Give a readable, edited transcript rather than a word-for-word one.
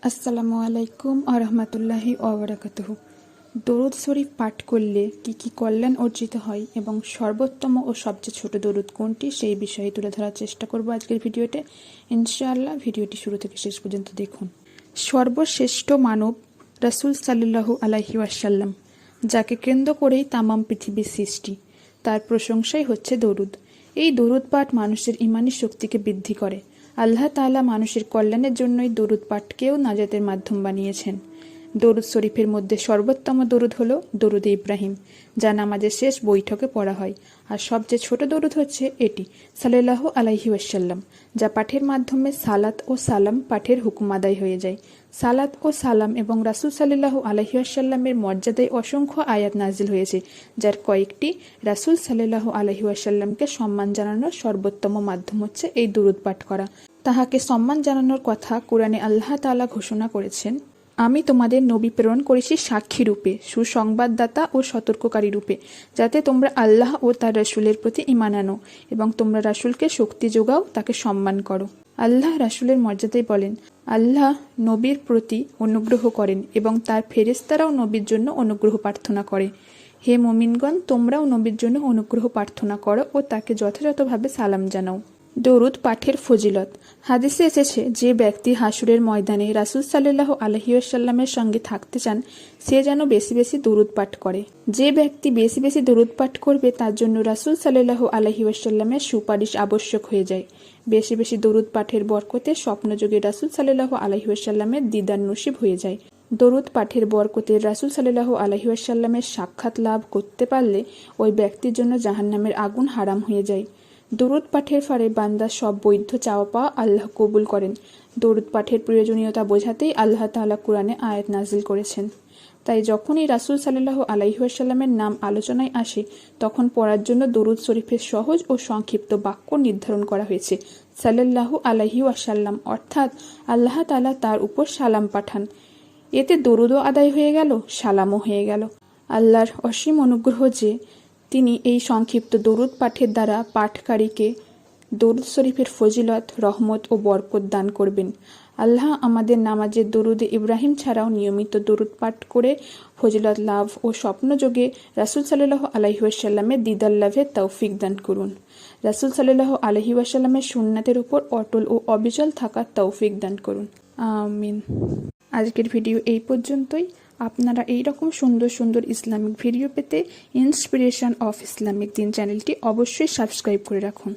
আসসালামু আলাইকুম আরহামাতুল্লাহি ওয়াবারাকাতুহু। দরুদ শরীফ পাঠ করলে কি কল্যাণ অর্জিত হয় এবং সর্বোত্তম ও সবচেয়ে ছোট দরুদ কোনটি সেই বিষয়ে তুলে ধরার চেষ্টা করব আজকের ভিডিওতে। ইনশাআল্লাহ ভিডিওটি শুরু থেকে শেষ পর্যন্ত দেখুন। সর্বশ্রেষ্ঠ মানব রাসূল সাল্লাল্লাহু আলাইহি ওয়াসাল্লাম, যাকে কেন্দ্র করেই তামাম পৃথিবীর সৃষ্টি, তার প্রশংসাই হচ্ছে দরুদ। এই দরুদ পাঠ মানুষের ইমানি শক্তিকে বৃদ্ধি করে। আল্লাহ তাআলা মানুষের কল্যাণের জন্যই দরুদ পাঠকেও নাজাতের মাধ্যম বানিয়েছেন। দরুদ শরীফের মধ্যে সর্বোত্তম দরুদ হলো দরুদ ইব্রাহিম, যা নামাজের শেষ বৈঠকে পড়া হয়। আর সবচেয়ে ছোট দরুদ হচ্ছে এটি, সাল্লাল্লাহু আলাইহি ওয়াসাল্লাম, যা পাঠের মাধ্যমে সালাত ও সালাম পাঠের হুকুম আদায় হয়ে যায়। সালাত ও সালাম এবং রাসূল সাল্লাল্লাহু আলাইহি ওয়াসাল্লামের মর্যাদায় অসংখ্য আয়াত নাজিল হয়েছে, যার কয়েকটি রাসূল সাল্লাল্লাহু আলাইহি ওয়াসাল্লামকে সম্মান জানানোর সর্বোত্তম মাধ্যম হচ্ছে এই দরুদ পাঠ করা। তাহাকে সম্মান জানানোর কথা কোরআনে আল্লাহ তাআলা ঘোষণা করেছেন, আমি তোমাদের নবী প্রেরণ করেছি সাক্ষী রূপে, সুসংবাদদাতা ও সতর্ককারী রূপে, যাতে তোমরা আল্লাহ ও তার রাসূলের প্রতি ঈমান আনো এবং তোমরা রাসূলকে শক্তি যোগাও, তাকে সম্মান করো। আল্লাহ রাসূলের মর্যাদায় বলেন, আল্লাহ নবীর প্রতি অনুগ্রহ করেন এবং তার ফেরেশতারাও নবীর জন্য অনুগ্রহ প্রার্থনা করে। হে মুমিনগণ, তোমরাও নবীর জন্য অনুগ্রহ প্রার্থনা করো ও তাকে যথাযথভাবে সালাম জানাও। দরুদ পাঠের ফজিলত। হাদিসে এসেছে, যে ব্যক্তি হাসুরের ময়দানে রাসূল সাল্লাল্লাহু আলাইহি ওয়াসাল্লামের সঙ্গে থাকতে চান, সে যেন বেশি বেশি দরুদ পাঠ করে। যে ব্যক্তি বেশি বেশি দরুদ পাঠ করবে, তার জন্য রাসূল সাল্লাল্লাহু আলাইহি ওয়াসাল্লামের সুপারিশ আবশ্যক হয়ে যায়। বেশি বেশি দরুদ পাঠের বরকতে স্বপ্নযোগে রাসূল সাল্লাল্লাহু আলাইহি ওয়াসাল্লামের দিদার নসিব হয়ে যায়। দরুদ পাঠের বরকতে রাসূল সাল্লাল্লাহু আলাইহি ওয়াসাল্লামের সাক্ষাৎ লাভ করতে পারলে ওই ব্যক্তির জন্য জাহান্নামের আগুন হারাম হয়ে যায়। দরুদ পাঠের ফলে বান্দার সব বৈধ চাওয়া পাওয়া আল্লাহ কবুল করেন। দরুদ পাঠের প্রয়োজনীয়তা বোঝাতেই আল্লাহ তাআলা কোরআনে আয়াত নাজিল করেছেন। তাই যখনই রাসূল সাল্লাল্লাহু আলাইহি ওয়াসাল্লামের নাম আলোচনায় আসে, তখন পড়ার জন্য দরুদ শরীফের সহজ ও সংক্ষিপ্ত বাক্য নির্ধারণ করা হয়েছে। সাল্লাল্লাহু আলাইহি ওয়াসাল্লাম অর্থাৎ আল্লাহ তাআলা তার উপর সালাম পাঠান। এতে দরুদও আদায় হয়ে গেল, সালামও হয়ে গেল। আল্লাহর অসীম অনুগ্রহ যে তিনি এই সংক্ষিপ্ত দরুদ পাঠের দ্বারা পাঠকারীকে দরুদ শরীফের ফজিলত, রহমত ও বরকত দান করবেন। আল্লাহ আমাদের নামাজের দরুদে ইব্রাহিম ছাড়াও নিয়মিত দরুদ পাঠ করে ফজিলত লাভ ও স্বপ্নযোগে রাসূল সাল্লাল্লাহু আলাইহি ওয়াসাল্লামের দিদার লাভের তৌফিক দান করুন। রাসূল সাল্লাল্লাহু আলাইহি ওয়াসাল্লামের সুন্নাতের উপর অটল ও অবিচল থাকার তৌফিক দান করুন। আমিন। আজকের ভিডিও এই পর্যন্তই। আপনারা এই রকম সুন্দর সুন্দর ইসলামিক ভিডিও পেতে ইন্সপিরেশন অফ ইসলামিক দিন চ্যানেলটি অবশ্যই সাবস্ক্রাইব করে রাখুন।